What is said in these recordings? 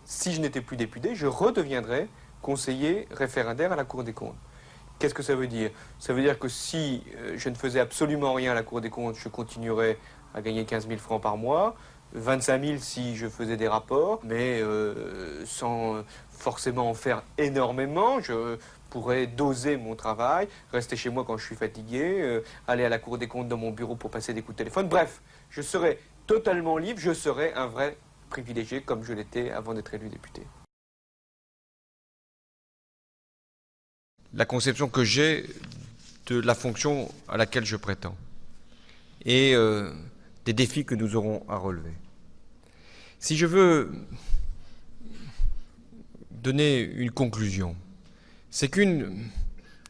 si je n'étais plus député, je redeviendrais conseiller référendaire à la Cour des comptes. Qu'est-ce que ça veut dire? Ça veut dire que si je ne faisais absolument rien à la Cour des comptes, je continuerais à gagner 15 000 francs par mois, 25 000 si je faisais des rapports, mais sans forcément en faire énormément. Je pourrais doser mon travail, rester chez moi quand je suis fatigué, aller à la Cour des comptes dans mon bureau pour passer des coups de téléphone. Bref, je serais totalement libre, je serais un vrai privilégié comme je l'étais avant d'être élu député. La conception que j'ai de la fonction à laquelle je prétends et des défis que nous aurons à relever. Si je veux donner une conclusion, c'est qu'une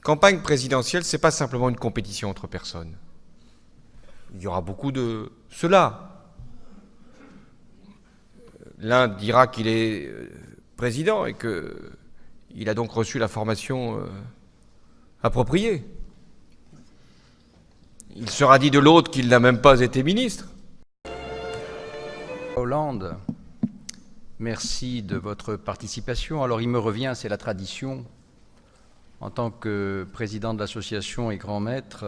campagne présidentielle, ce n'est pas simplement une compétition entre personnes. Il y aura beaucoup de cela. L'un dira qu'il est président et qu'il a donc reçu la formation appropriée. Il sera dit de l'autre qu'il n'a même pas été ministre. Hollande, merci de votre participation. Alors il me revient, c'est la tradition, en tant que président de l'association et grand maître,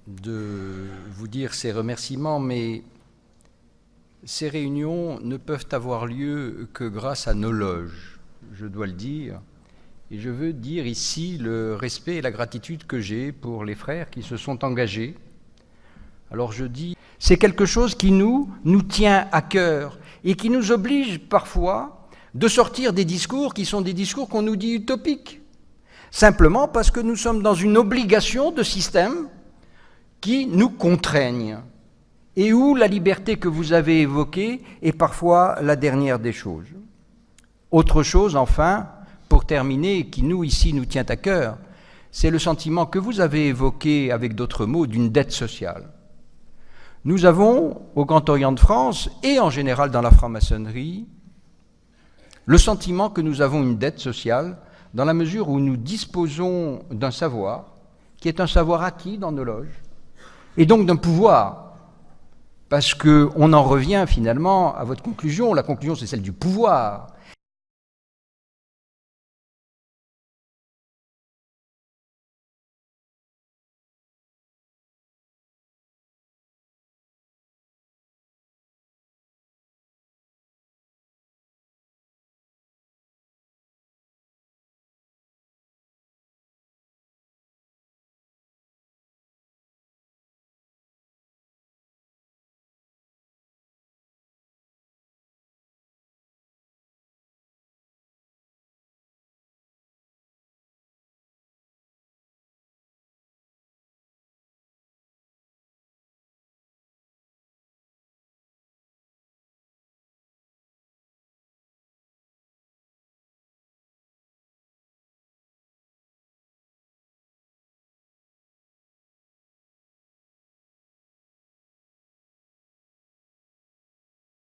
de vous dire ces remerciements, mais ces réunions ne peuvent avoir lieu que grâce à nos loges, je dois le dire. Et je veux dire ici le respect et la gratitude que j'ai pour les frères qui se sont engagés. Alors je dis, c'est quelque chose qui nous tient à cœur et qui nous oblige parfois de sortir des discours qui sont des discours qu'on nous dit utopiques, simplement parce que nous sommes dans une obligation de système qui nous contraignent et où la liberté que vous avez évoquée est parfois la dernière des choses. Autre chose, enfin, pour terminer, qui nous, ici, nous tient à cœur, c'est le sentiment que vous avez évoqué avec d'autres mots d'une dette sociale. Nous avons, au Grand Orient de France, et en général dans la franc-maçonnerie, le sentiment que nous avons une dette sociale dans la mesure où nous disposons d'un savoir, qui est un savoir acquis dans nos loges, et donc d'un pouvoir, parce qu'on en revient finalement à votre conclusion. La conclusion, c'est celle du pouvoir.